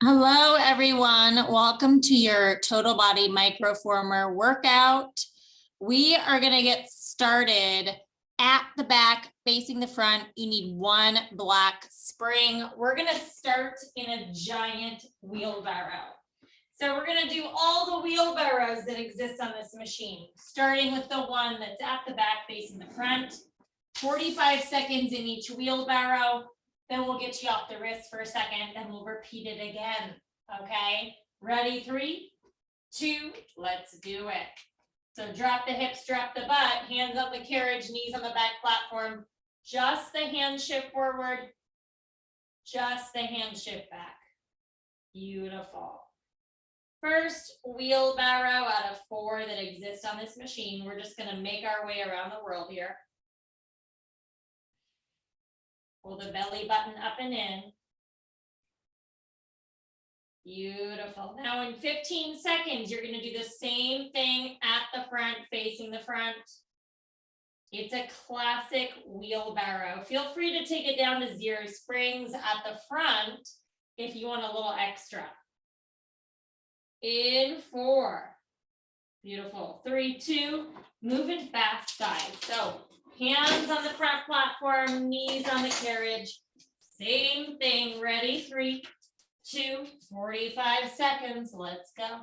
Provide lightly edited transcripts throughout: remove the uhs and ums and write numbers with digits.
Hello, everyone. Welcome to your total body microformer workout. We are going to get started at the back, facing the front. You need one black spring. We're going to start in a giant wheelbarrow. So we're going to do all the wheelbarrows that exist on this machine, starting with the one that's at the back, facing the front. 45 seconds in each wheelbarrow. Then we'll get you off the wrist for a second, then we'll repeat it again, okay? Ready, 3, 2, let's do it. So drop the hips, drop the butt, hands on the carriage, knees on the back platform. Just the hand shift forward, just the hand shift back. Beautiful. First wheelbarrow out of 4 that exist on this machine. We're just gonna make our way around the world here. Pull the belly button up and in. Beautiful. Now in 15 seconds, you're going to do the same thing at the front, facing the front. It's a classic wheelbarrow. Feel free to take it down to 0 springs at the front if you want a little extra. In 4. Beautiful. 3, 2, moving fast, guys. So hands on the front platform, knees on the carriage. Same thing. Ready? 3, 2, 45 seconds. Let's go.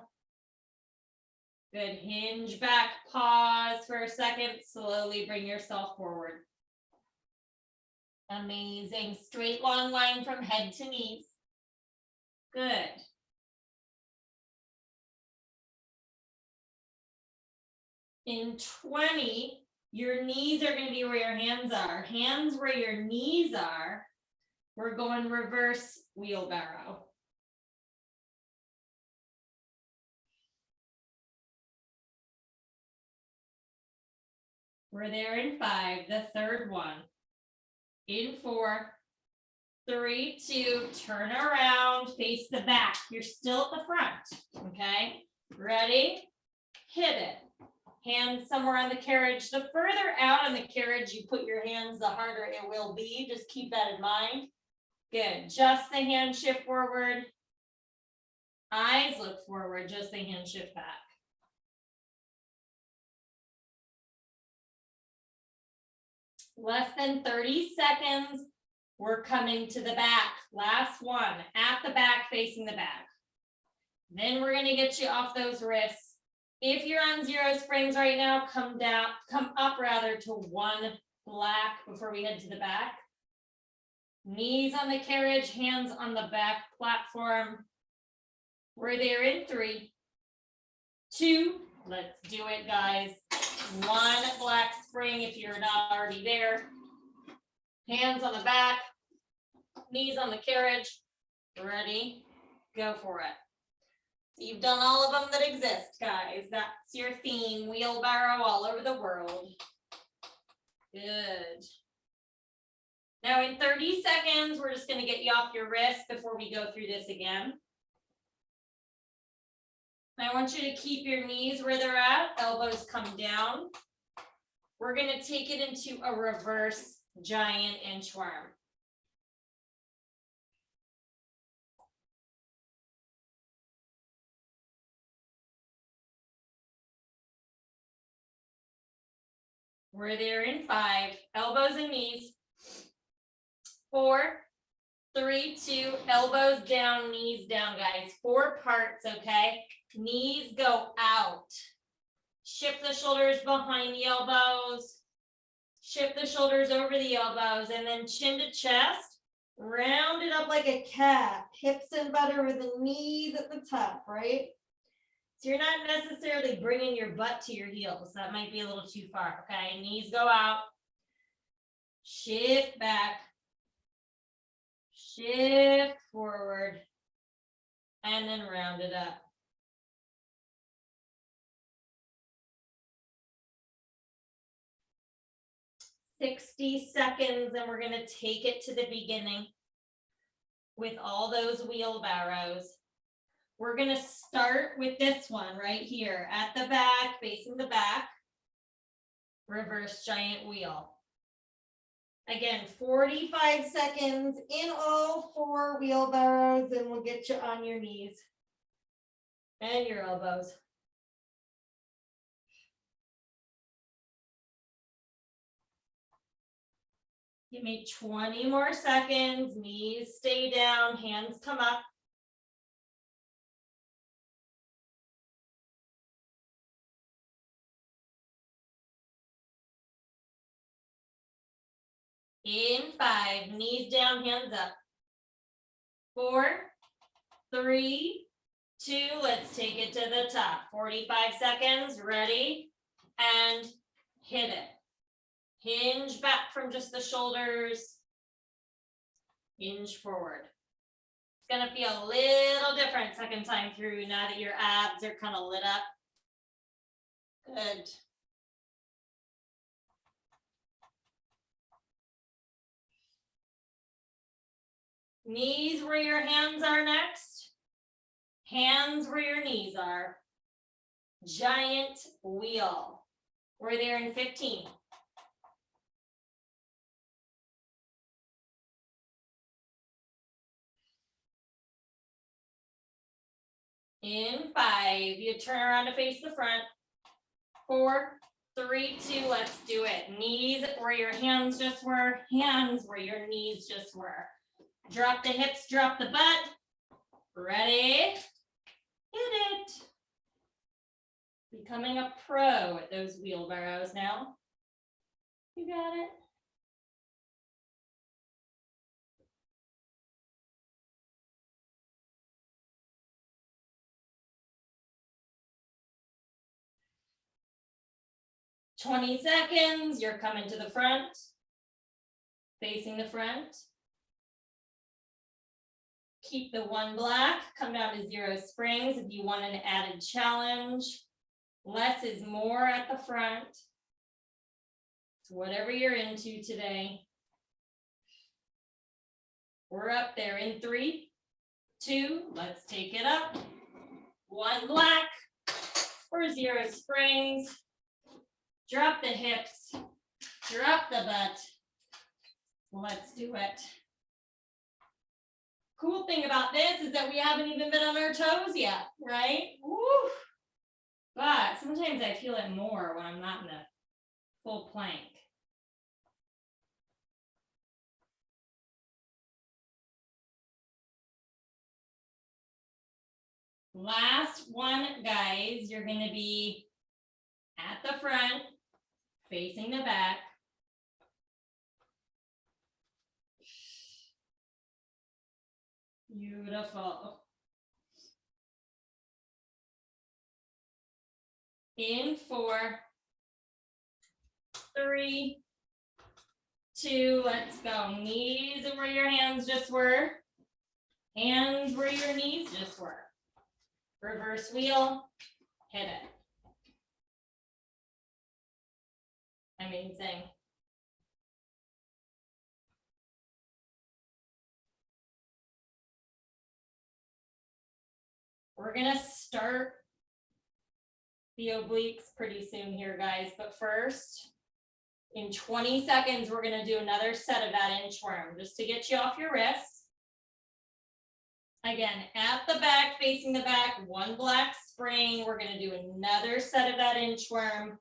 Good. Hinge back. Pause for a second. Slowly bring yourself forward. Amazing. Straight long line from head to knees. Good. In 20, your knees are going to be where your hands are. Hands where your knees are. We're going reverse wheelbarrow. We're there in 5, the third one. In 4, 3, 2, turn around, face the back. You're still at the front, okay? Ready? Hit it. Hands somewhere on the carriage. The further out on the carriage you put your hands, the harder it will be. Just keep that in mind. Good. Just the hand shift forward. Eyes look forward. Just the hand shift back. Less than 30 seconds. We're coming to the back. Last one. At the back, facing the back. Then we're going to get you off those wrists. If you're on 0 springs right now, come up to 1 black before we head to the back. Knees on the carriage, hands on the back platform. We're there in 3, 2, let's do it, guys. 1 black spring if you're not already there. Hands on the back, knees on the carriage. Ready? Go for it. You've done all of them that exist, guys. That's your theme, wheelbarrow all over the world. Good. Now in 30 seconds, we're just going to get you off your wrist before we go through this again. I want you to keep your knees where they're at, elbows come down. We're going to take it into a reverse giant inchworm. We're there in 5, elbows and knees. 4, 3, 2, elbows down, knees down, guys. 4 parts, okay? Knees go out. Shift the shoulders behind the elbows. Shift the shoulders over the elbows, and then chin to chest. Round it up like a cat. Hips and butt over the knees at the top, right? So you're not necessarily bringing your butt to your heels. That might be a little too far, okay? Knees go out. Shift back. Shift forward. And then round it up. "60 seconds, and we're going to take it to the beginning with all those wheelbarrows. We're going to start with this one right here at the back, facing the back, reverse giant wheel. Again, 45 seconds in all 4 more wheelbarrows and we'll get you on your knees and your elbows. Give me 20 more seconds. Knees stay down, hands come up. In 5, knees down, hands up. 4, 3, 2, let's take it to the top. 45 seconds, ready, and hit it. Hinge back from just the shoulders. Hinge forward. It's gonna feel a little different second time through now that your abs are kind of lit up. Good. Knees where your hands are next. Hands where your knees are. Giant wheel. We're there in 15. In 5, you turn around to face the front. 4, 3, 2, let's do it. Knees where your hands just were, hands where your knees just were. Drop the hips, drop the butt. Ready? Hit it. Becoming a pro at those wheelbarrows now. You got it. "20 seconds, you're coming to the front, facing the front. Keep the 1 black, come down to 0 springs if you want an added challenge. Less is more at the front. So whatever you're into today. We're up there in 3, 2, let's take it up. 1 black for 0 springs. Drop the hips, drop the butt. Let's do it. Cool thing about this is that we haven't even been on our toes yet, right? Woo. But sometimes I feel it more when I'm not in a full plank. Last one, guys, you're going to be at the front, facing the back. Beautiful. In 4, 3, 2, let's go. Knees where your hands just were. Hands where your knees just were. Reverse wheel, hit it. Amazing. We're gonna start the obliques pretty soon here, guys, but first, in 20 seconds, we're gonna do another set of that inchworm, just to get you off your wrists. Again, at the back, facing the back, 1 black spring. We're gonna do another set of that inchworm.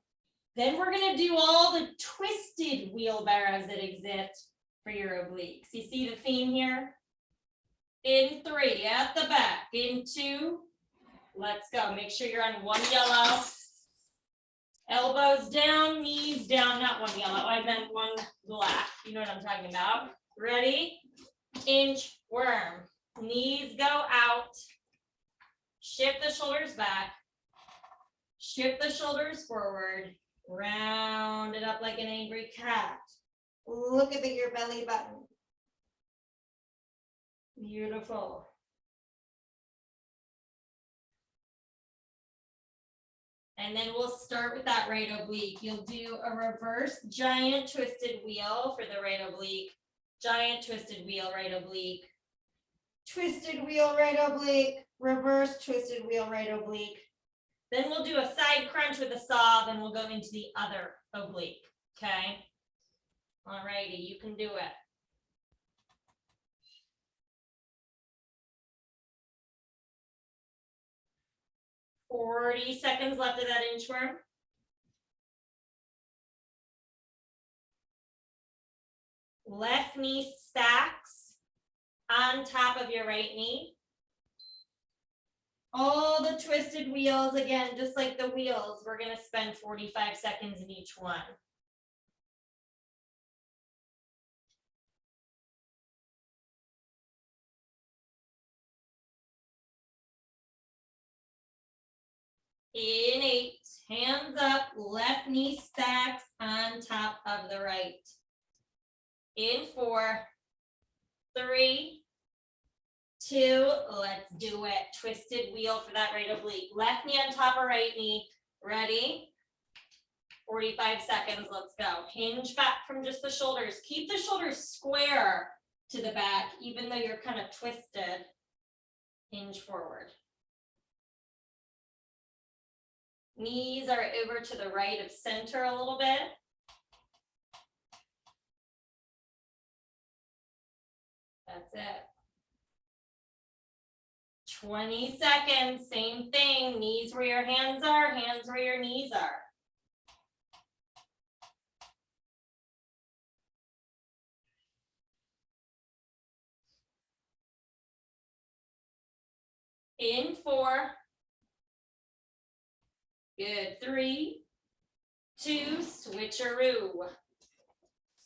Then we're gonna do all the twisted wheelbarrows that exist for your obliques. You see the theme here? In 3, at the back. In 2, let's go. Make sure you're on 1 yellow. Elbows down, knees down, not 1 yellow. I meant 1 black. You know what I'm talking about. Ready? Inchworm. Knees go out. Shift the shoulders back. Shift the shoulders forward. Round it up like an angry cat. Look at your belly button. Beautiful. And then we'll start with that right oblique. You'll do a reverse giant twisted wheel for the right oblique. Giant twisted wheel, right oblique. Twisted wheel, right oblique. Reverse twisted wheel, right oblique. Then we'll do a side crunch with a saw, then we'll go into the other oblique, okay? All righty, you can do it. 40 seconds left of that inchworm. Left knee stacks on top of your right knee. All the twisted wheels, again, just like the wheels, we're going to spend 45 seconds in each one. In 8, hands up, left knee stacks on top of the right. In 4, 3, 2, let's do it. Twisted wheel for that right oblique. Left knee on top of right knee. Ready? 45 seconds, let's go. Hinge back from just the shoulders. Keep the shoulders square to the back, even though you're kind of twisted. Hinge forward. Knees are over to the right of center a little bit. That's it. 20 seconds, same thing. Knees where your hands are, hands where your knees are. In 4. Good. 3, 2, switcheroo.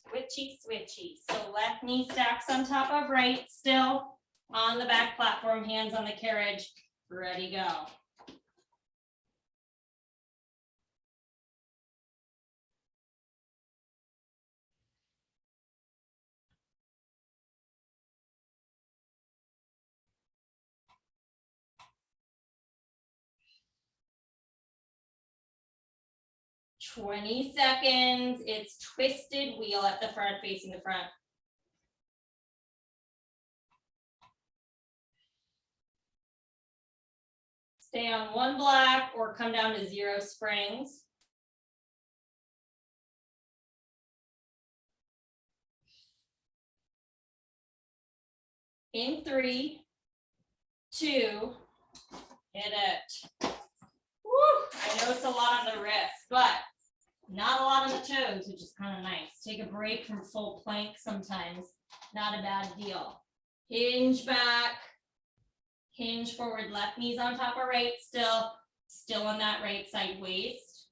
Switchy, switchy. So left knee stacks on top of right, still on the back platform, hands on the carriage. Ready, go. "20 seconds. It's twisted wheel at the front, facing the front. Stay on 1 block or come down to 0 springs. In 3, 2, hit it. Woo! I know it's a lot on the wrist, but not a lot on the toes, which is kind of nice. Take a break from full plank sometimes. Not a bad deal. Hinge back. Hinge forward, left knees on top of right, still on that right side waist.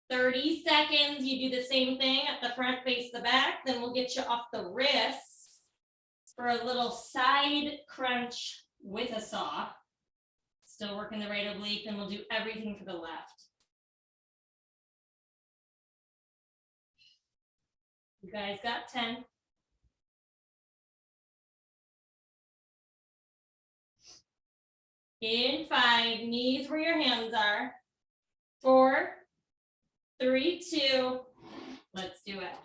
30 seconds, you do the same thing at the front, face the back, then we'll get you off the wrists for a little side crunch with a saw. Still working the right oblique, and we'll do everything for the left. You guys got 10. In 5, knees where your hands are. 4, 3, 2, let's do it.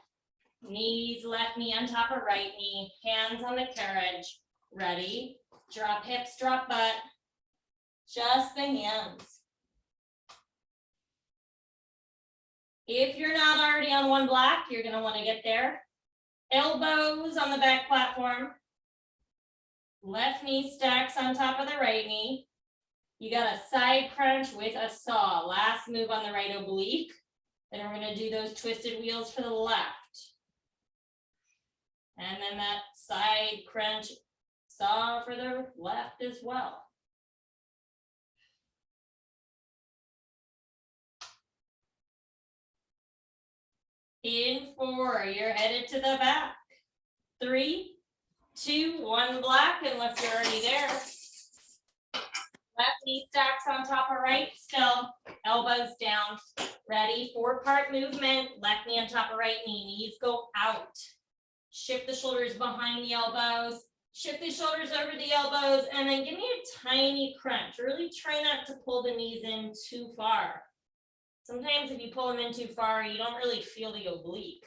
Knees, left knee on top of right knee, hands on the carriage. Ready? Drop hips, drop butt. Just the hands. If you're not already on 1 block, you're going to want to get there. Elbows on the back platform. Left knee stacks on top of the right knee. You got a side crunch with a saw. Last move on the right oblique. Then we're going to do those twisted wheels for the left. And then that side crunch saw for the left as well. In 4, you're headed to the back. 3, 2, 1 block, unless you're already there. Left knee stacks on top of right, still, elbows down. Ready? 4-part movement, left knee on top of right knee, knees go out. Shift the shoulders behind the elbows, shift the shoulders over the elbows, and then give me a tiny crunch. Really try not to pull the knees in too far. Sometimes if you pull them in too far, you don't really feel the oblique.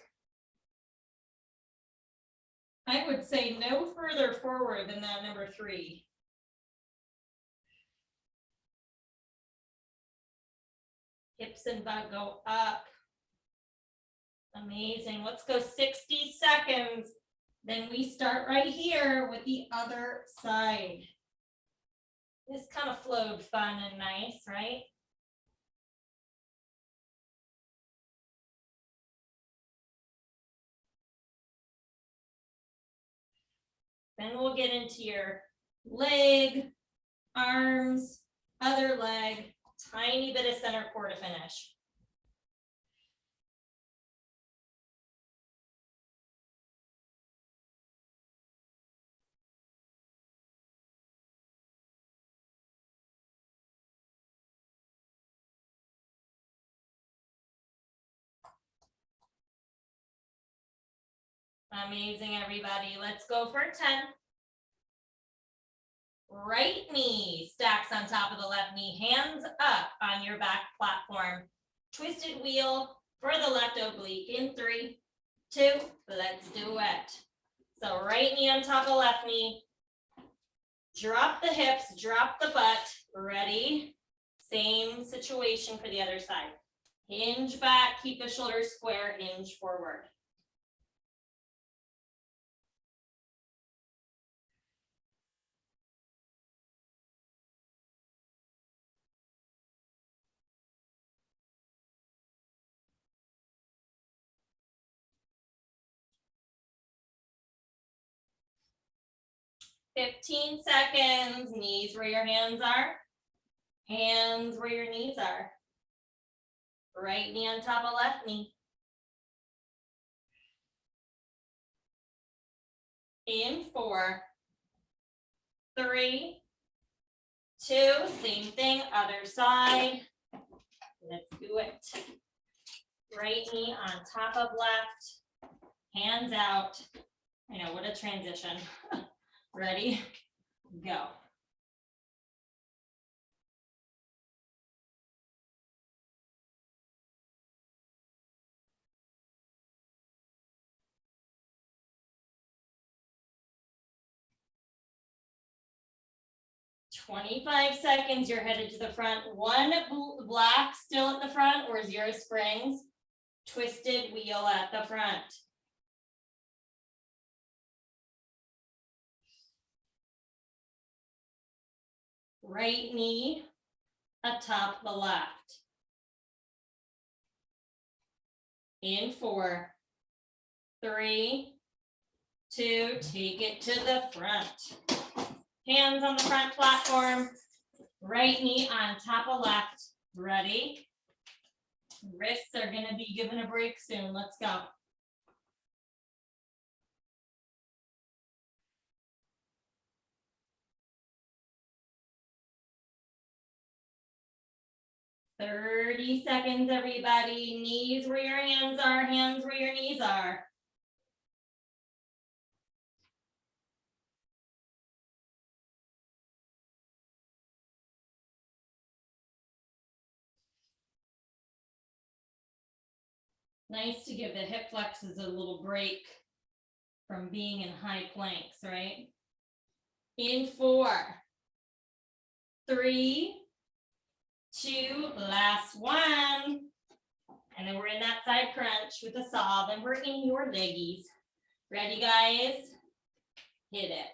I would say no further forward than that number 3. Hips and butt go up. Amazing. Let's go 60 seconds. Then we start right here with the other side. This kind of flowed fun and nice, right? Then we'll get into your leg, arms, other leg, tiny bit of center core to finish. Amazing, everybody. Let's go for 10. Right knee stacks on top of the left knee, hands up on your back platform. Twisted wheel for the left oblique in 3, 2, let's do it. So right knee on top of left knee. Drop the hips, drop the butt. Ready? Same situation for the other side. Hinge back, keep the shoulders square, hinge forward. $15 seconds, knees where your hands are, hands where your knees are. Right knee on top of left knee. In 4, 3, 2, same thing, other side. Let's do it. Right knee on top of left, hands out. I know, what a transition. Ready? Go. $25 seconds, you're headed to the front. One black still at the front or 0 springs. Twisted wheel at the front. Right knee atop the left. In 4, 3, 2, take it to the front. Hands on the front platform. Right knee on top of left. Ready? Wrists are going to be given a break soon. Let's go. $30 seconds, everybody. Knees where your hands are, hands where your knees are. Nice to give the hip flexors a little break from being in high planks, right? In 4, 3, 2, last one. And then we're in that side crunch with a saw. Then we're in your leggies. Ready, guys? Hit it.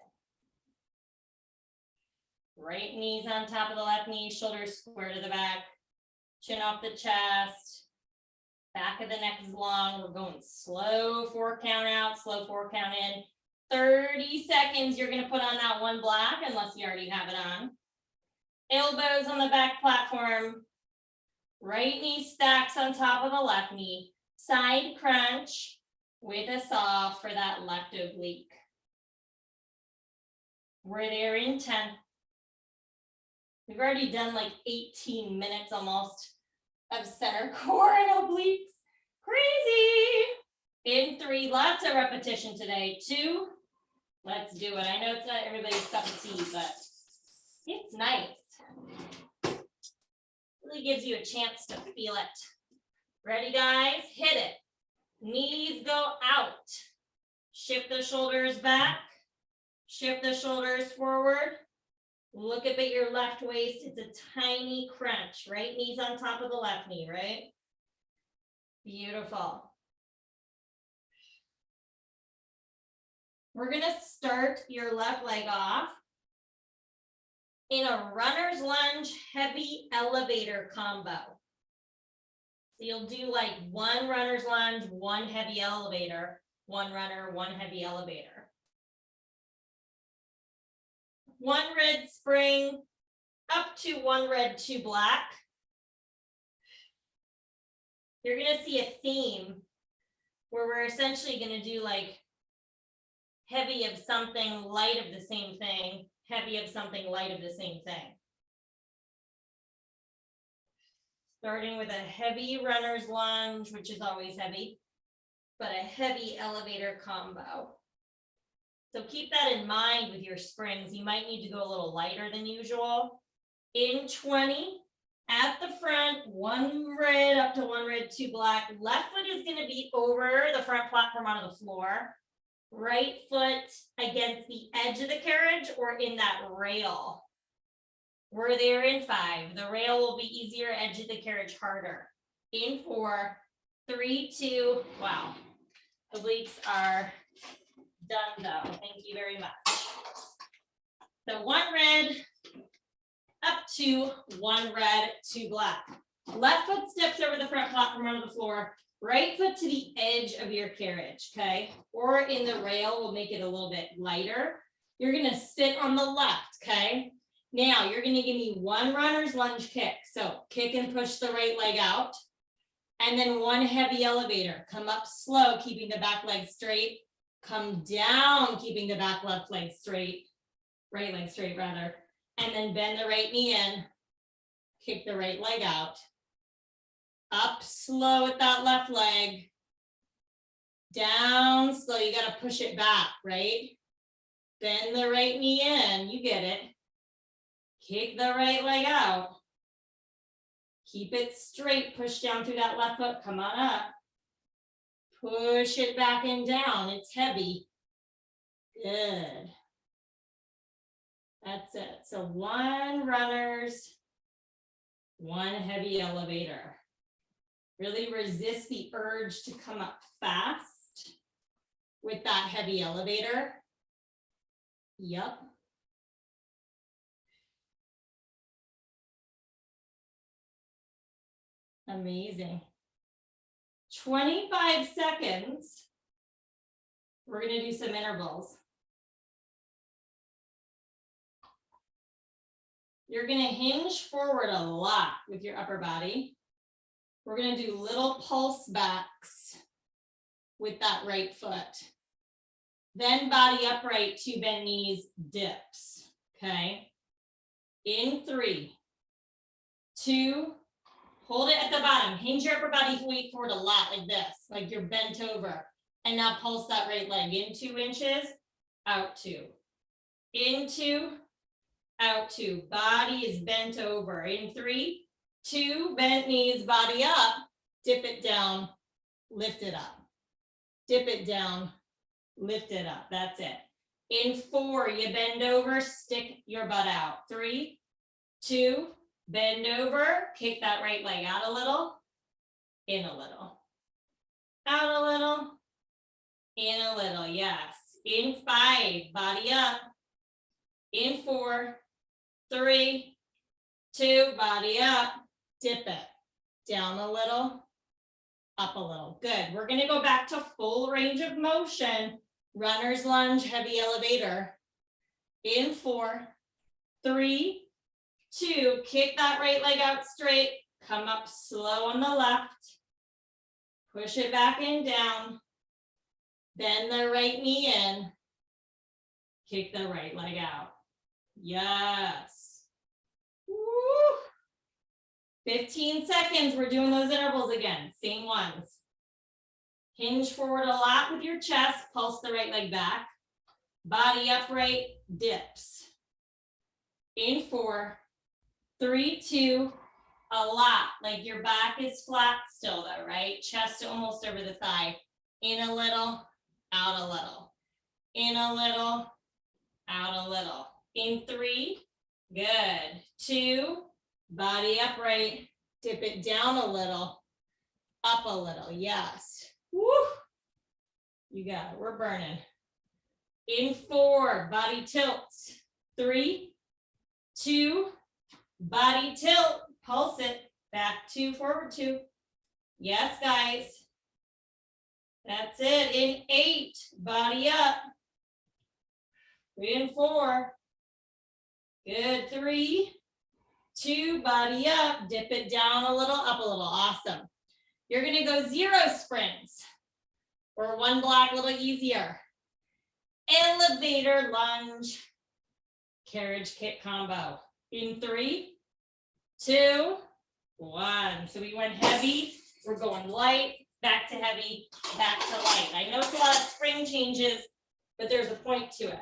Right knees on top of the left knee, shoulders square to the back, chin off the chest, back of the neck is long. We're going slow 4 count out, slow 4 count in. 30 seconds, you're going to put on that one black unless you already have it on. Elbows on the back platform. Right knee stacks on top of the left knee. Side crunch with a saw for that left oblique. We're there in 10. We've already done like 18 minutes almost of center core and obliques. Crazy. In 3, lots of repetition today. 2, let's do it. I know it's not everybody's cup of tea, but it's nice. Really gives you a chance to feel it. Ready, guys? Hit it. Knees go out. Shift the shoulders back. Shift the shoulders forward. Look up at your left waist. It's a tiny crunch. Right knee's on top of the left knee, right? Beautiful. We're going to start your left leg off in a runner's lunge heavy elevator combo. So you'll do like one runner's lunge, one heavy elevator, one runner, one heavy elevator. One red spring, up to one red, two black. You're gonna see a theme where we're essentially gonna do like heavy of something, light of the same thing, heavy of something, light of the same thing. Starting with a heavy runner's lunge, which is always heavy, but a heavy elevator combo. So keep that in mind with your springs. You might need to go a little lighter than usual. In 20, at the front, one red up to one red, two black. Left foot is going to be over the front platform onto the floor. Right foot against the edge of the carriage or in that rail. We're there in 5. The rail will be easier, edge of the carriage harder. In 4, 3, 2, wow. The obliques are done though. Thank you very much. So one red, up to one red, two black. Left foot steps over the front platform onto the floor. Right foot to the edge of your carriage, okay? Or in the rail, we'll make it a little bit lighter. You're gonna sit on the left, okay? Now you're gonna give me one runner's lunge kick. So kick and push the right leg out. And then one heavy elevator. Come up slow, keeping the back leg straight. Come down, keeping the back left leg straight. Right leg straight rather. And then bend the right knee in. Kick the right leg out. Up slow with that left leg. Down slow, you gotta push it back, right? Bend the right knee in, you get it. Kick the right leg out. Keep it straight, push down through that left foot, come on up. Push it back and down, it's heavy. Good. That's it. So one runners, one heavy elevator. Really resist the urge to come up fast with that heavy elevator. Yep. Amazing. 25 seconds. We're going to do some intervals. You're going to hinge forward a lot with your upper body. We're going to do little pulse backs with that right foot. Then body upright, 2 bend knees, dips. Okay. In 3, 2, hold it at the bottom. Hinge your upper body weight forward a lot like this, like you're bent over. And now pulse that right leg in 2 inches, out 2. In 2, out 2. Body is bent over. In 3, 2, bent knees, body up, dip it down, lift it up. Dip it down, lift it up. That's it. In 4, you bend over, stick your butt out. 3, 2, bend over, kick that right leg out a little, in a little, out a little, in a little, yes. In 5, body up. In 4, 3, 2, body up, dip it, down a little, up a little. Good. We're going to go back to full range of motion. Runner's lunge, heavy elevator. In 4, 3, 2, kick that right leg out straight. Come up slow on the left. Push it back and down. Bend the right knee in. Kick the right leg out. Yes. Woo. 15 seconds. We're doing those intervals again. Same ones. Hinge forward a lot with your chest. Pulse the right leg back. Body upright, dips. In 4, 3, 2, a lot. Like your back is flat still though, right? Chest almost over the thigh. In a little, out a little. In a little, out a little. In 3, good. 2, body upright, dip it down a little, up a little, yes. Woo! You got it, we're burning. In 4, body tilts. 3, 2, body tilt, pulse it, back 2, forward 2. Yes, guys. That's it. In 8, body up. 3 and 4. Good. 3, 2, body up. Dip it down a little, up a little. Awesome. You're going to go 0 sprints, or 1 block a little easier. Elevator lunge, carriage kick combo. In 3, 2, 1. So we went heavy. We're going light, back to heavy, back to light. I know it's a lot of spring changes, but there's a point to it.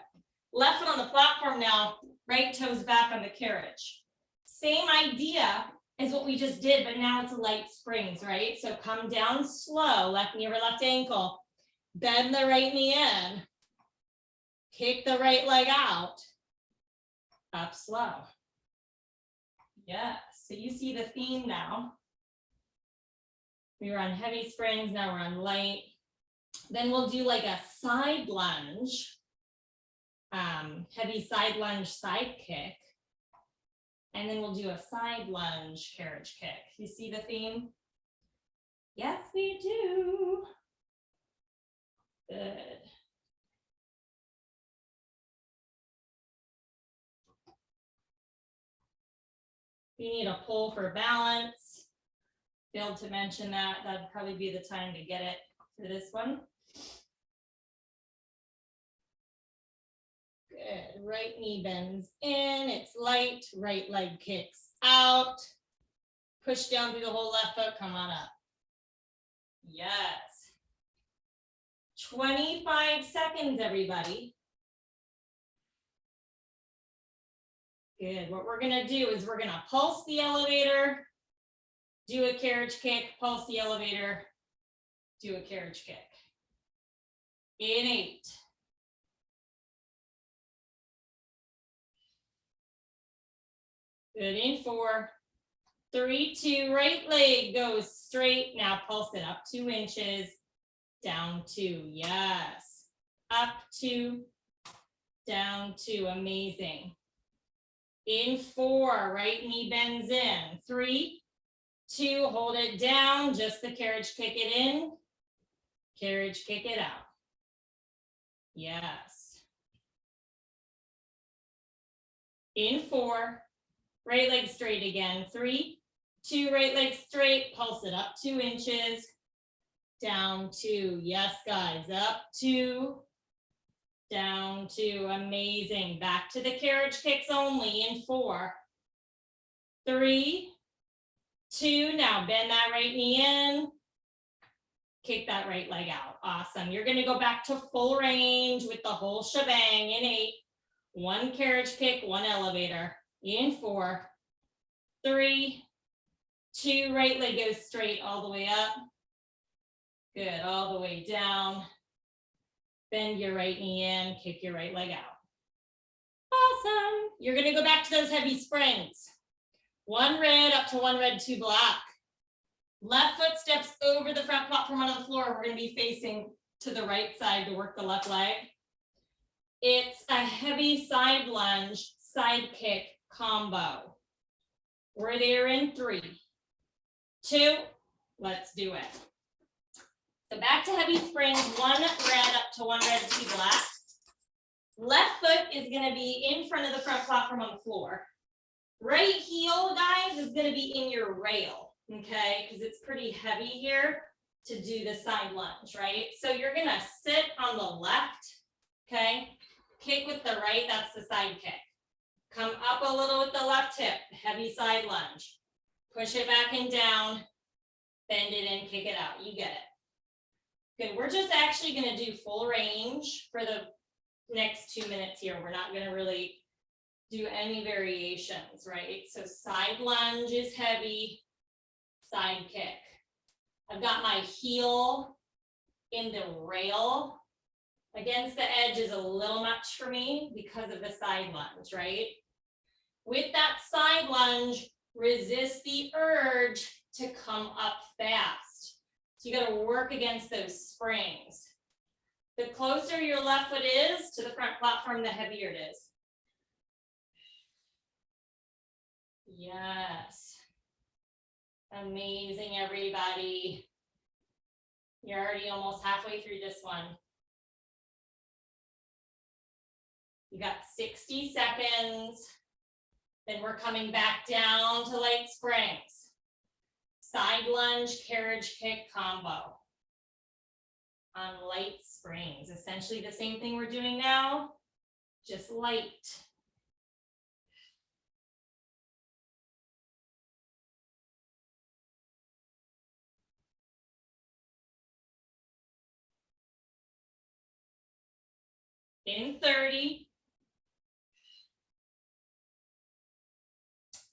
Left foot on the platform now, right toes back on the carriage. Same idea as what we just did, but now it's a light springs, right? So come down slow, left knee over left ankle, bend the right knee in, kick the right leg out, up slow. Yes, so you see the theme now. We were on heavy springs, now we're on light. Then we'll do like a side lunge, heavy side lunge, side kick. And then we'll do a side lunge, carriage kick. You see the theme? Yes, we do. Good. If you need a pull for balance, failed to mention that, that'd probably be the time to get it for this one. Good, right knee bends in, it's light, right leg kicks out. Push down through the whole left foot, come on up. Yes. 25 seconds, everybody. Good, what we're gonna do is we're gonna pulse the elevator, do a carriage kick, pulse the elevator, do a carriage kick. In 8. Good, in 4. 3, 2, right leg goes straight. Now pulse it up 2 inches, down 2, yes. Up 2, down 2, amazing. In 4, right knee bends in. 3, 2, hold it down, just the carriage kick it in, carriage kick it out. Yes. In 4, right leg straight again. 3, 2, right leg straight, pulse it up 2 inches, down 2. Yes, guys, up 2, down 2, amazing. Back to the carriage kicks only in 4, 3, 2, now bend that right knee in, kick that right leg out. Awesome. You're gonna go back to full range with the whole shebang in 8, 1 carriage kick, 1 elevator. In 4, 3, 2, right leg goes straight all the way up. Good, all the way down. Bend your right knee in, kick your right leg out. Awesome. You're gonna go back to those heavy springs. 1 red up to 1 red, 2 black. Left foot steps over the front platform onto the floor. We're going to be facing to the right side to work the left leg. It's a heavy side lunge, side kick combo. We're there in 3, 2, let's do it. So back to heavy springs, 1 red up to 1 red, 2 black. Left foot is going to be in front of the front platform on the floor. Right heel, guys, is going to be in your rail, okay? Because it's pretty heavy here to do the side lunge, right? So you're going to sit on the left, okay? Kick with the right, that's the side kick. Come up a little with the left hip, heavy side lunge. Push it back and down, bend it in, kick it out. You get it. Good, we're just actually going to do full range for the next 2 minutes here. We're not going to really do any variations, right? So side lunge is heavy, side kick. I've got my heel in the rail. Against the edge is a little much for me because of the side lunge, right? With that side lunge, resist the urge to come up fast. So you got to work against those springs. The closer your left foot is to the front platform, the heavier it is. Yes. Amazing, everybody. You're already almost halfway through this one. You got 60 seconds. Then we're coming back down to light springs. Side lunge, carriage kick combo on light springs. Essentially the same thing we're doing now, just light. In 30.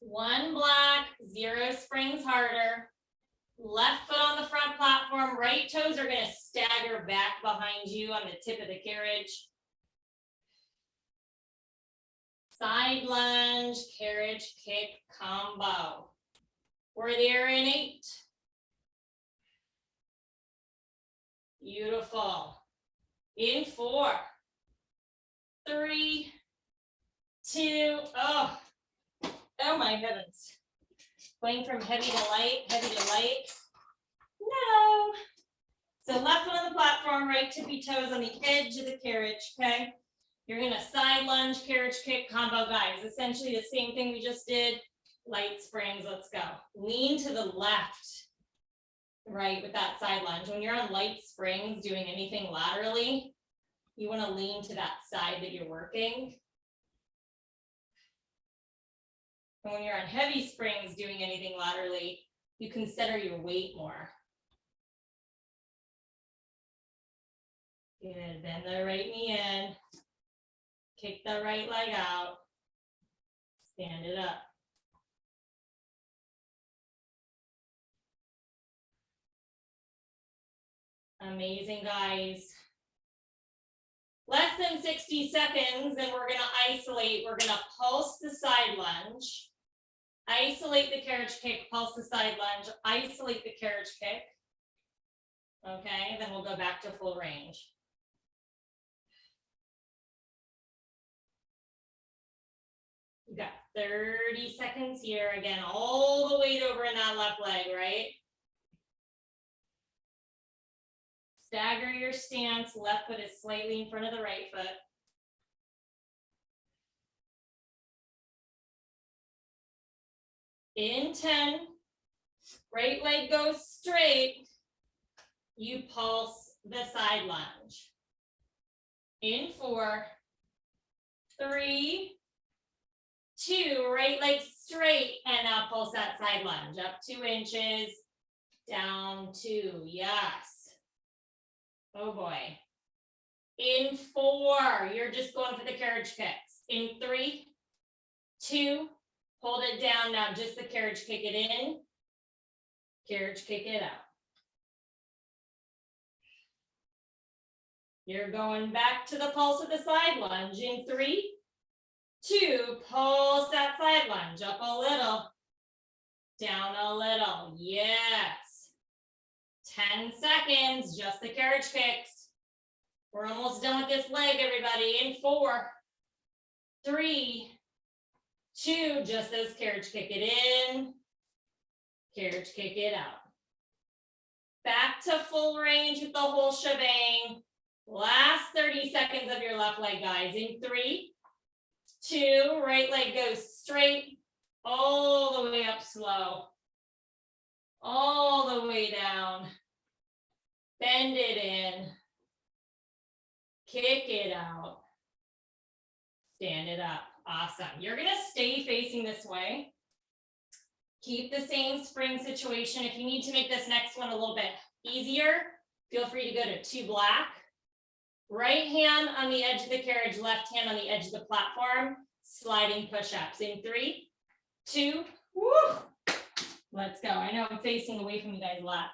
One block, 0 springs harder. Left foot on the front platform, right toes are going to stagger back behind you on the tip of the carriage. Side lunge, carriage kick combo. We're there in 8. Beautiful. In 4, 3, 2, oh my heavens. Going from heavy to light, No. So left foot on the platform, right tippy toes on the edge of the carriage, okay? You're gonna side lunge, carriage kick combo, guys. Essentially the same thing we just did. Light springs, let's go. Lean to the left, right, with that side lunge. When you're on light springs, doing anything laterally, you wanna lean to that side that you're working. And when you're on heavy springs, doing anything laterally, you can center your weight more. Good, bend the right knee in. Kick the right leg out. Stand it up. Amazing, guys. Less than 60 seconds, and we're gonna isolate. We're gonna pulse the side lunge. Isolate the carriage kick, pulse the side lunge, isolate the carriage kick. Okay, then we'll go back to full range. You got 30 seconds here. Again, all the weight over in that left leg, right? Stagger your stance. Left foot is slightly in front of the right foot. In 10, right leg goes straight. You pulse the side lunge. In 4, 3, 2, right leg straight, and now pulse that side lunge. Up 2 inches, down 2, yes. Oh boy. In 4, you're just going for the carriage kicks. In 3, 2, hold it down now, just the carriage kick it in, carriage kick it out. You're going back to the pulse of the side lunge. In 3, 2, pulse that side lunge, up a little, down a little, yes. 10 seconds, just the carriage kicks. We're almost done with this leg, everybody. In 4, 3, 2, just those carriage kick it in, carriage kick it out. Back to full range with the whole shebang. Last 30 seconds of your left leg, guys. In 3, 2, right leg goes straight, all the way up slow, all the way down. Bend it in, kick it out, stand it up. Awesome. You're gonna stay facing this way. Keep the same spring situation. If you need to make this next one a little bit easier, feel free to go to 2 black. Right hand on the edge of the carriage, left hand on the edge of the platform, sliding push-ups. In 3, 2, woo. Let's go. I know I'm facing away from you guys a lot.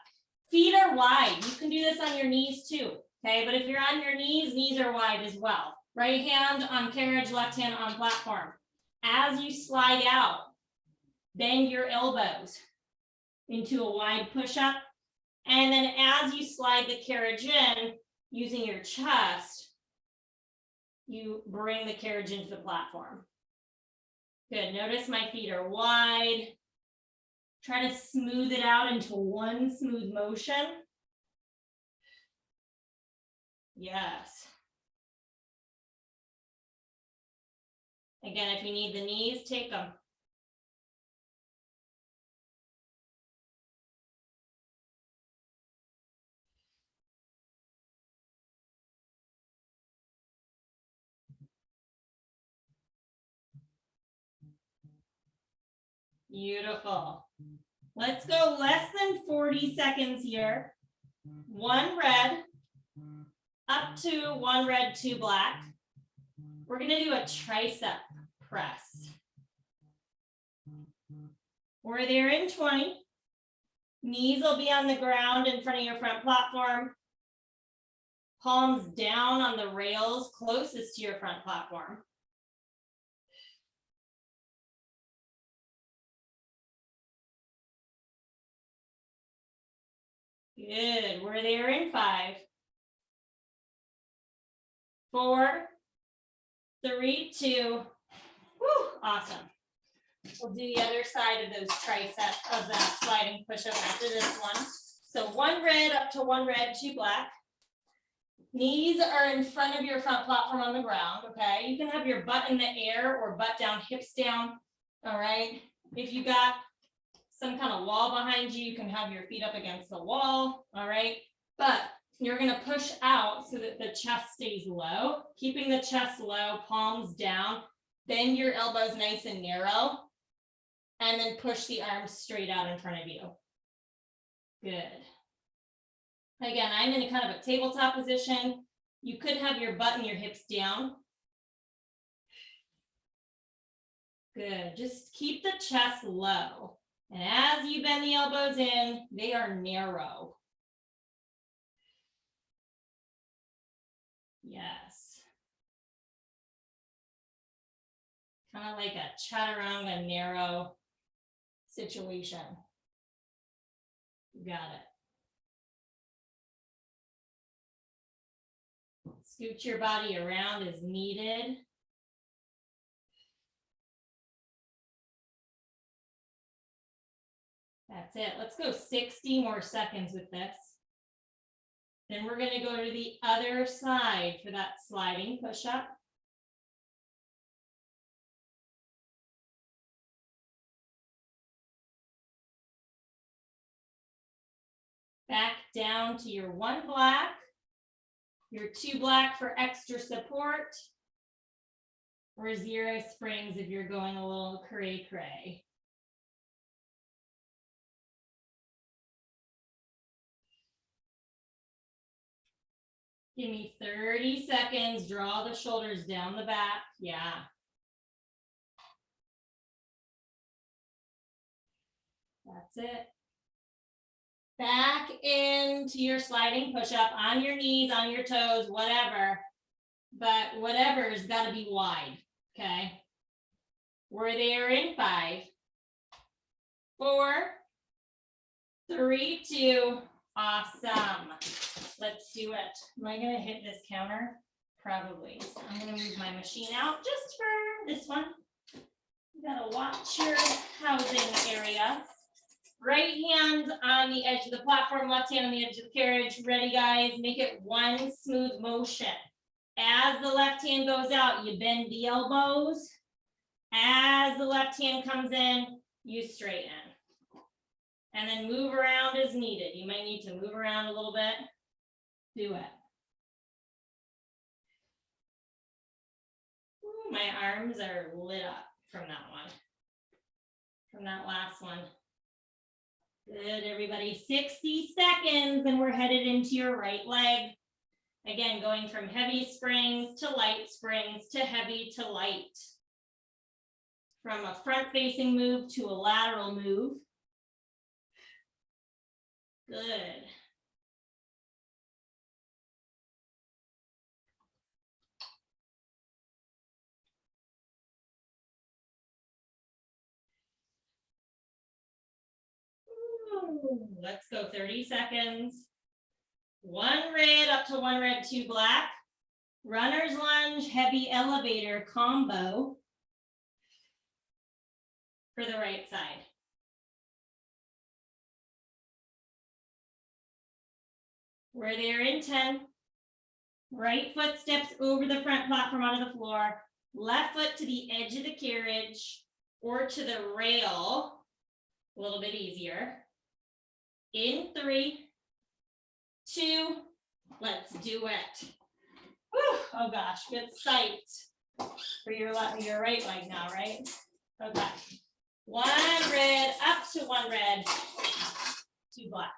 Feet are wide. You can do this on your knees too, okay? But if you're on your knees, knees are wide as well. Right hand on carriage, left hand on platform. As you slide out, bend your elbows into a wide push-up. And then as you slide the carriage in, using your chest, you bring the carriage into the platform. Good. Notice my feet are wide. Try to smooth it out into one smooth motion. Yes. Again, if you need the knees, take them. Beautiful. Let's go less than 40 seconds here. One red, up to one red, two black. We're going to do a tricep press. We're there in 20. Knees will be on the ground in front of your front platform. Palms down on the rails closest to your front platform. Good. We're there in 5, 4, 3, 2. Woo, awesome. We'll do the other side of those triceps of that sliding push-up after this one. So one red up to one red, two black. Knees are in front of your front platform on the ground, okay? You can have your butt in the air or butt down, hips down, all right? If you got some kind of wall behind you, you can have your feet up against the wall, all right? But you're gonna push out so that the chest stays low, keeping the chest low, palms down, bend your elbows nice and narrow, and then push the arms straight out in front of you. Good. Again, I'm in a kind of a tabletop position. You could have your butt and your hips down. Good, just keep the chest low. And as you bend the elbows in, they are narrow. Yes. Kind of like a chaturanga narrow situation. You got it. Scoot your body around as needed. That's it. Let's go 60 more seconds with this. Then we're going to go to the other side for that sliding push-up. Back down to your one black, your two black for extra support, or 0 springs if you're going a little cray-cray. Give me 30 seconds, draw the shoulders down the back, yeah. That's it. Back into your sliding push-up on your knees, on your toes, whatever. But whatever's got to be wide, okay? We're there in 5, 4, 3, 2. Awesome. Let's do it. Am I going to hit this counter? Probably. So I'm going to move my machine out just for this one. You got to watch your housing area. Right hand on the edge of the platform, left hand on the edge of the carriage. Ready, guys? Make it one smooth motion. As the left hand goes out, you bend the elbows. As the left hand comes in, you straighten. And then move around as needed. You might need to move around a little bit. Do it. Ooh, my arms are lit up from that one. From that last one. Good, everybody. 60 seconds and we're headed into your right leg. Again, going from heavy springs to light springs to heavy to light. From a front-facing move to a lateral move. Good. Ooh, let's go 30 seconds. One red up to one red, two black. Runner's lunge, heavy elevator combo. for the right side. We're there in 10. Right foot steps over the front platform onto the floor. Left foot to the edge of the carriage or to the rail. A little bit easier. In 3, 2, let's do it. Whew, oh gosh, good sight for your right leg now, right? Okay. 1 red, up to 1 red, 2 black.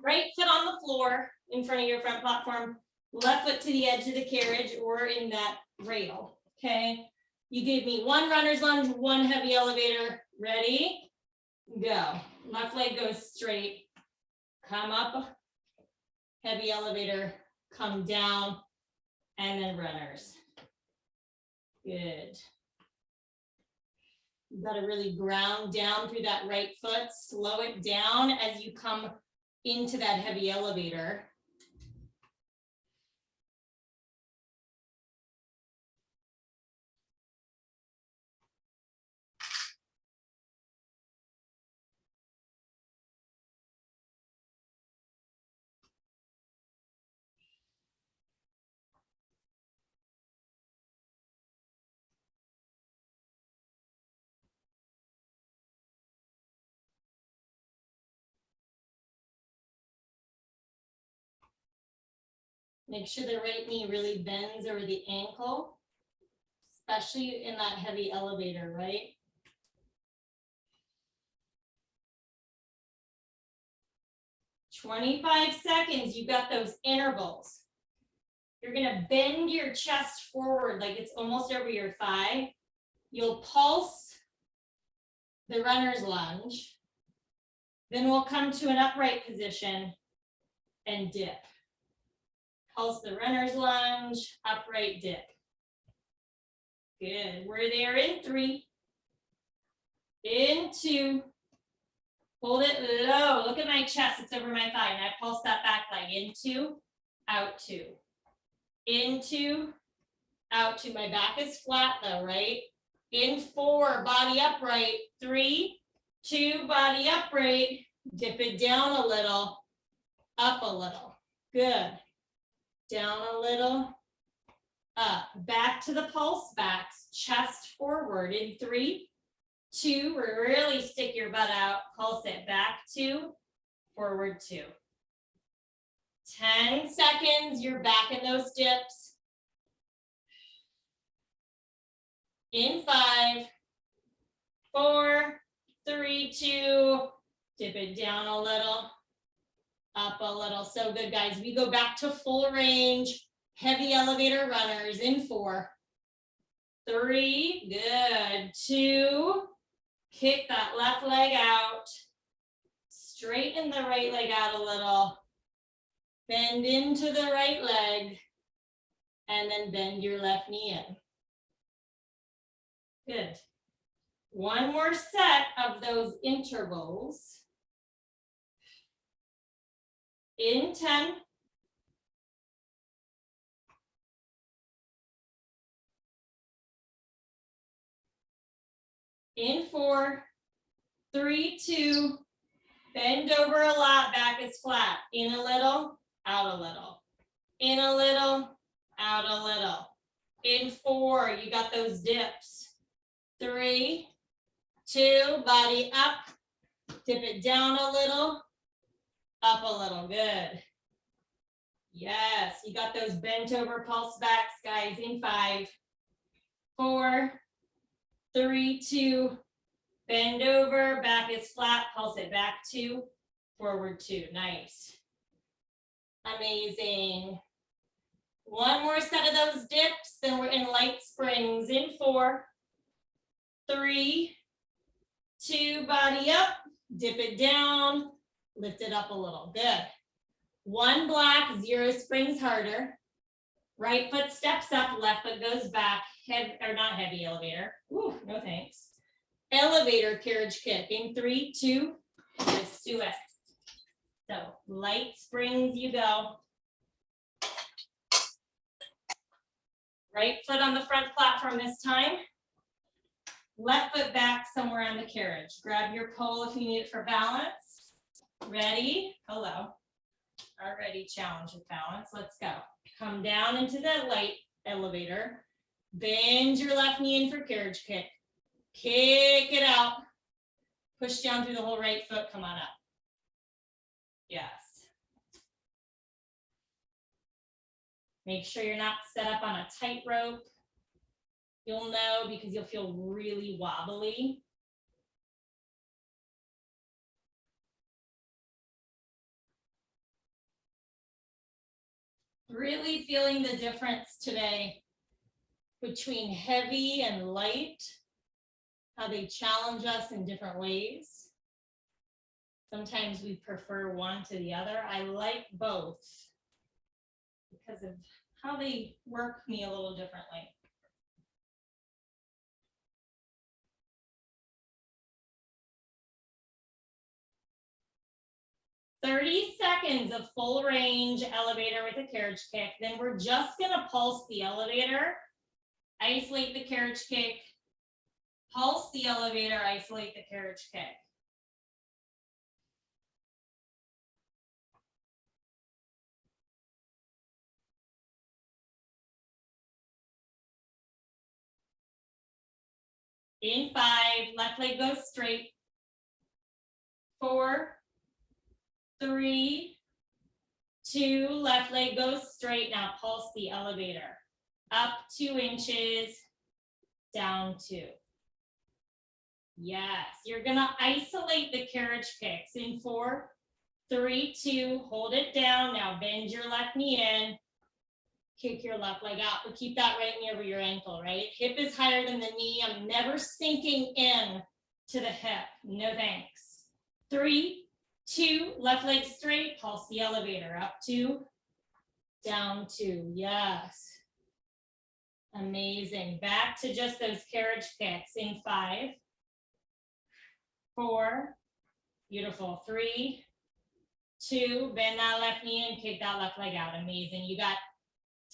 Right foot on the floor in front of your front platform, left foot to the edge of the carriage or in that rail, okay? You gave me 1 runner's lunge, 1 heavy elevator. Ready? Go. Left leg goes straight. Come up, heavy elevator, come down, and then runners. Good. You got to really ground down through that right foot, slow it down as you come into that heavy elevator. Make sure the right knee really bends over the ankle, especially in that heavy elevator, right? "25 seconds, you got those intervals. You're gonna bend your chest forward like it's almost over your thigh. You'll pulse the runner's lunge. Then we'll come to an upright position and dip. Pulse the runner's lunge, upright dip. Good, we're there in 3, in 2, hold it low, look at my chest, it's over my thigh, and I pulse that back leg, in 2, out 2, in 2, out 2, my back is flat though, right? In 4, body upright, 3, 2, body upright, dip it down a little, up a little, good. Down a little, up, back to the pulse backs, chest forward in 3, 2, really stick your butt out, pulse it back 2, forward 2. 10 seconds, you're back in those dips. In 5, 4, 3, 2, dip it down a little. Up a little, so good guys. We go back to full range, heavy elevator runners in 4, 3, good, 2, kick that left leg out, straighten the right leg out a little, bend into the right leg, and then bend your left knee in. Good. 1 more set of those intervals. In 10, in 4, 3, 2, bend over a lot, back is flat, in a little, out a little, in a little, out a little, in 4, you got those dips, 3, 2, body up, dip it down a little, up a little, good. Yes, you got those bent over pulse backs, guys, in 5, 4, 3, 2, bend over, back is flat, pulse it back 2, forward 2, nice. Amazing. 1 more set of those dips, then we're in light springs in 4, 3, 2, body up, dip it down, lift it up a little, good. 1 black, 0 springs harder. Right foot steps up, left foot goes back, not heavy elevator. Ooh, no thanks. Elevator carriage kick in 3, 2, let's do it. So light springs you go. Right foot on the front platform this time. Left foot back somewhere on the carriage. Grab your pole if you need it for balance. Ready? Hello. Already challenge with balance. Let's go. Come down into the light elevator. Bend your left knee in for carriage kick. Kick it out. Push down through the whole right foot. Come on up. Yes. Make sure you're not set up on a tightrope. You'll know because you'll feel really wobbly. Really feeling the difference today between heavy and light, how they challenge us in different ways. Sometimes we prefer one to the other. I like both because of how they work me a little differently. "30 seconds of full range elevator with a carriage kick. Then we're just gonna pulse the elevator, isolate the carriage kick, pulse the elevator, isolate the carriage kick. In 5, left leg goes straight. 4, 3, 2, left leg goes straight. Now pulse the elevator. Up 2 inches, down 2. Yes, you're gonna isolate the carriage kicks in 4, 3, 2, hold it down. Now bend your left knee in, kick your left leg out, but keep that right knee over your ankle, right? Hip is higher than the knee. I'm never sinking in to the hip. No thanks. 3, 2, left leg straight, pulse the elevator. Up 2, down 2. Yes. Amazing. Back to just those carriage kicks in 5, 4, beautiful. 3, 2, bend that left knee and kick that left leg out. Amazing. You got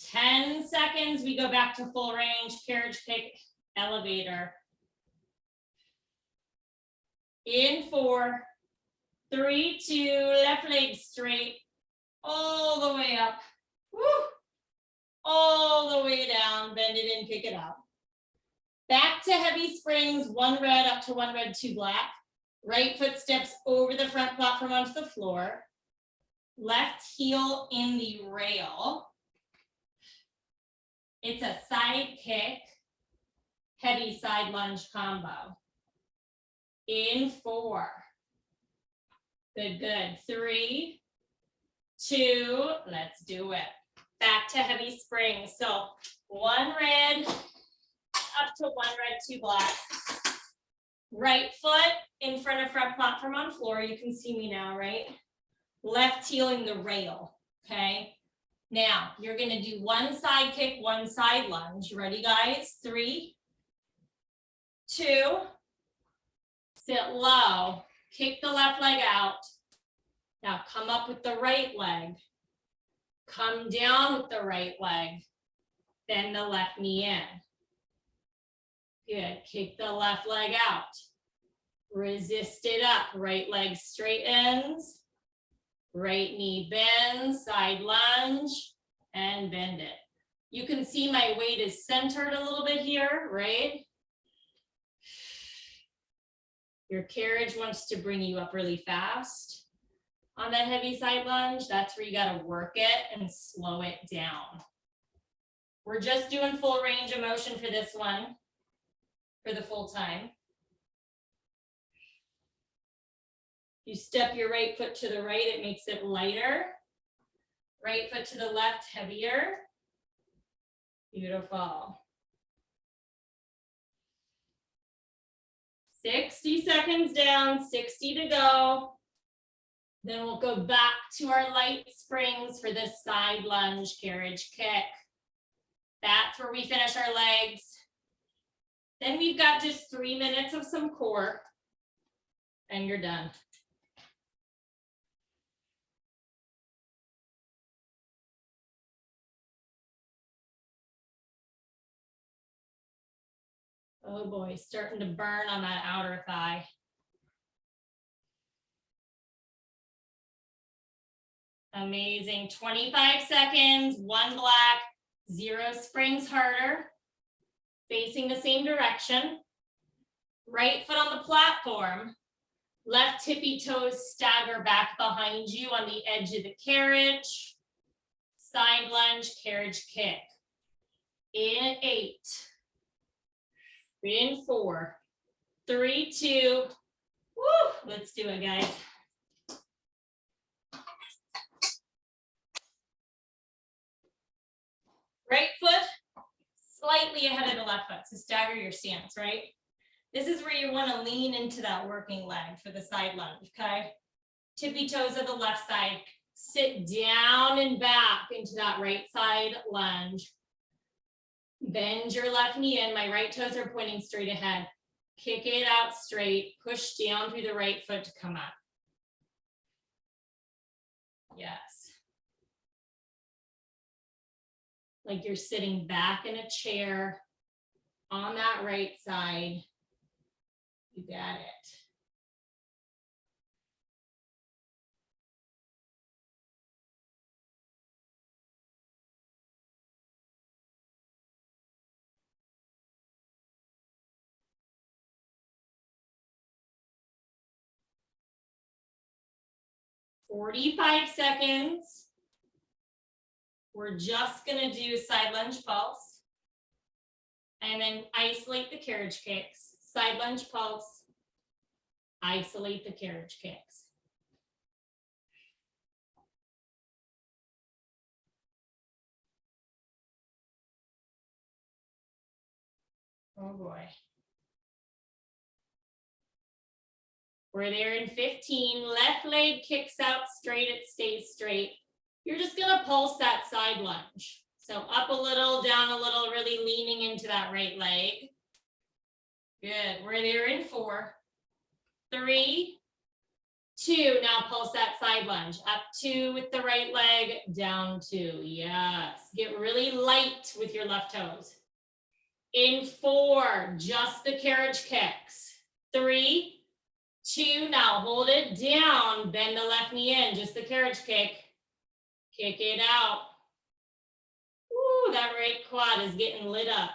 10 seconds. We go back to full range, carriage kick, elevator. In 4, 3, 2, left leg straight, all the way up. Woo! All the way down, bend it in, kick it out. Back to heavy springs, 1 red up to 1 red, 2 black. Right foot steps over the front platform onto the floor. Left heel in the rail. It's a side kick, heavy side lunge combo. In 4. Good, good. 3, 2, let's do it. Back to heavy springs. So 1 red, up to 1 red, 2 black. Right foot in front of front platform on floor. You can see me now, right? Left heel in the rail, okay? Now, you're gonna do 1 side kick, 1 side lunge. Ready, guys? 3, 2, sit low, kick the left leg out. Now come up with the right leg. Come down with the right leg. Bend the left knee in. Good, kick the left leg out. Resist it up, right leg straightens. Right knee bends, side lunge, and bend it. You can see my weight is centered a little bit here, right? Your carriage wants to bring you up really fast. On that heavy side lunge, that's where you gotta work it and slow it down. We're just doing full range of motion for this one, for the full time. You step your right foot to the right, it makes it lighter. Right foot to the left, heavier. Beautiful. 60 seconds down, 60 to go. Then we'll go back to our light springs for this side lunge carriage kick. That's where we finish our legs. Then we've got just 3 minutes of some core and you're done. Oh boy, starting to burn on that outer thigh. Amazing. 25 seconds, one black, 0 springs harder. Facing the same direction. Right foot on the platform. Left tippy toes stagger back behind you on the edge of the carriage. Side lunge, carriage kick. In 8. In 4. 3, 2. Woo! Let's do it, guys. Right foot slightly ahead of the left foot, so stagger your stance, right? This is where you want to lean into that working leg for the side lunge, okay? Tippy toes of the left side, sit down and back into that right side lunge. Bend your left knee in, my right toes are pointing straight ahead. Kick it out straight, push down through the right foot to come up. Yes. Like you're sitting back in a chair on that right side. You got it. "45 seconds. We're just gonna do side lunge pulse. And then isolate the carriage kicks. Side lunge pulse. Isolate the carriage kicks. Oh boy. We're there in 15. Left leg kicks out straight, it stays straight. You're just gonna pulse that side lunge. So up a little, down a little, really leaning into that right leg. Good, we're there in 4, 3, 2. Now pulse that side lunge. Up 2 with the right leg, down 2. Yes, get really light with your left toes. In 4, just the carriage kicks. 3, 2, now hold it down, bend the left knee in, just the carriage kick. Kick it out. Ooh, that right quad is getting lit up.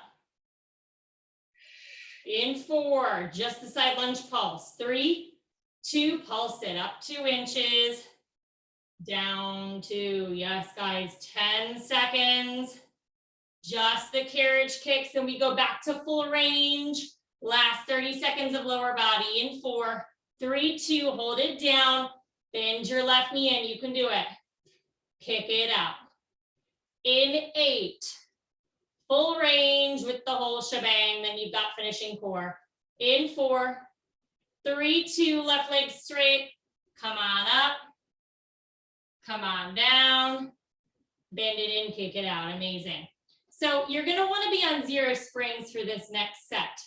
In 4, just the side lunge pulse. 3, 2, pulse it up 2 inches. Down 2, yes guys, 10 seconds. Just the carriage kicks and we go back to full range. Last 30 seconds of lower body in 4, 3, 2, hold it down. Bend your left knee in, you can do it. Kick it out. In 8, full range with the whole shebang, then you've got finishing core. In 4, 3, 2, left leg straight. Come on up. Come on down. Bend it in, kick it out. Amazing. So you're gonna wanna be on 0 springs for this next set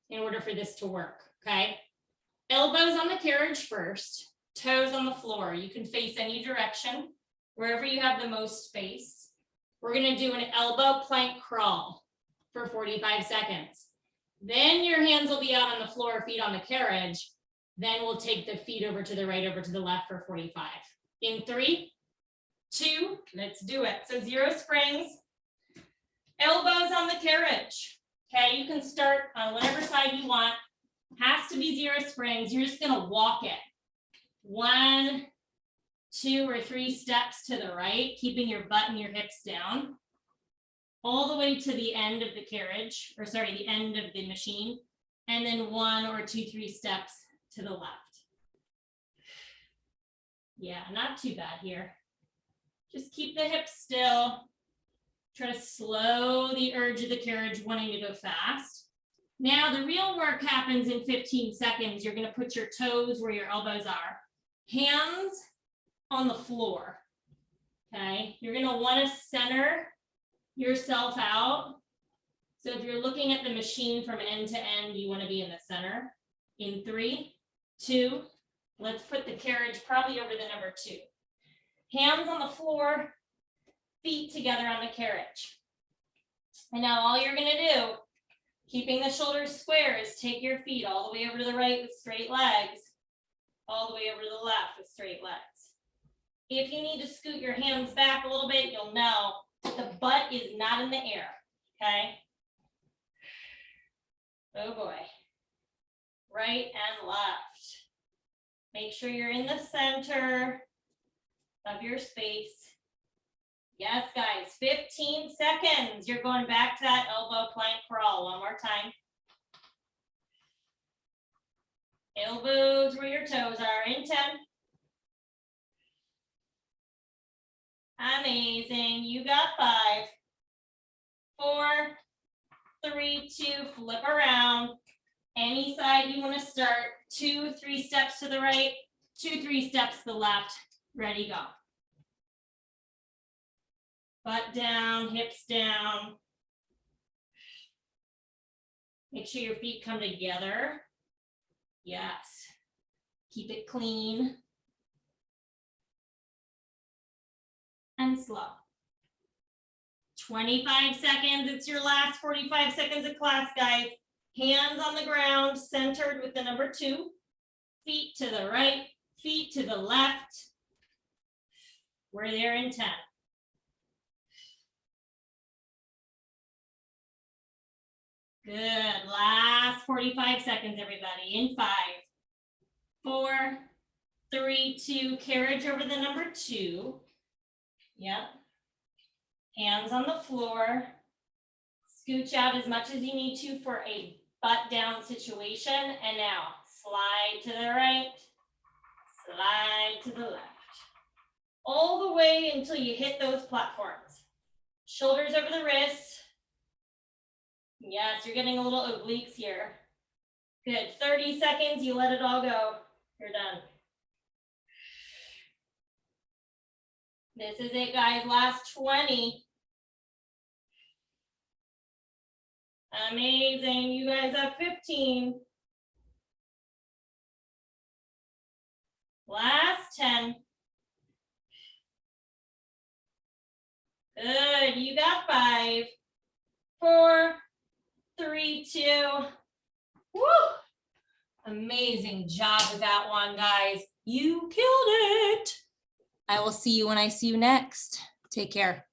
in order for this to work, okay? Elbows on the carriage first, toes on the floor. You can face any direction, wherever you have the most space. We're gonna do an elbow plank crawl for 45 seconds. Then your hands will be out on the floor, feet on the carriage. Then we'll take the feet over to the right, over to the left for 45. In 3, 2, let's do it. So 0 springs, elbows on the carriage. Okay, you can start on whatever side you want. Has to be 0 springs. You're just gonna walk it. 1, 2, or 3 steps to the right, keeping your butt and your hips down. All the way to the end of the carriage, or sorry, the end of the machine. And then 1 or 2, 3 steps to the left. Yeah, not too bad here. Just keep the hips still. Try to slow the urge of the carriage wanting to go fast. Now the real work happens in 15 seconds. You're gonna put your toes where your elbows are. Hands on the floor, okay? You're gonna wanna center yourself out. So if you're looking at the machine from end to end, you wanna be in the center. In 3, 2, let's put the carriage probably over the number 2. Hands on the floor, feet together on the carriage. And now all you're gonna do, Keeping the shoulders square is take your feet all the way over to the right with straight legs, all the way over to the left with straight legs. If you need to scoot your hands back a little bit, you'll know that the butt is not in the air, okay? Oh boy. Right and left. Make sure you're in the center of your space. Yes, guys, 15 seconds. You're going back to that elbow plank crawl. One more time. Elbows where your toes are in 10. Amazing. You got 5, 4, 3, 2, flip around. Any side you want to start. 2, 3 steps to the right, 2, 3 steps to the left. Ready, go. Butt down, hips down. Make sure your feet come together. Yes. Keep it clean. And slow. 25 seconds. It's your last 45 seconds of class, guys. Hands on the ground, centered with the number 2. Feet to the right, feet to the left. We're there in 10. Good. Last 45 seconds, everybody. In 5, 4, 3, 2. Carriage over the number 2. Yep. Hands on the floor. Scooch out as much as you need to for a butt down situation. And now slide to the right, slide to the left. All the way until you hit those platforms. Shoulders over the wrists. Yes, you're getting a little obliques here. Good. 30 seconds, you let it all go. You're done. This is it, guys. Last 20. Amazing. You guys have 15. Last 10. Good. You got 5, 4, 3, 2. Woo! Amazing job with that one, guys. You killed it. I will see you when I see you next. Take care.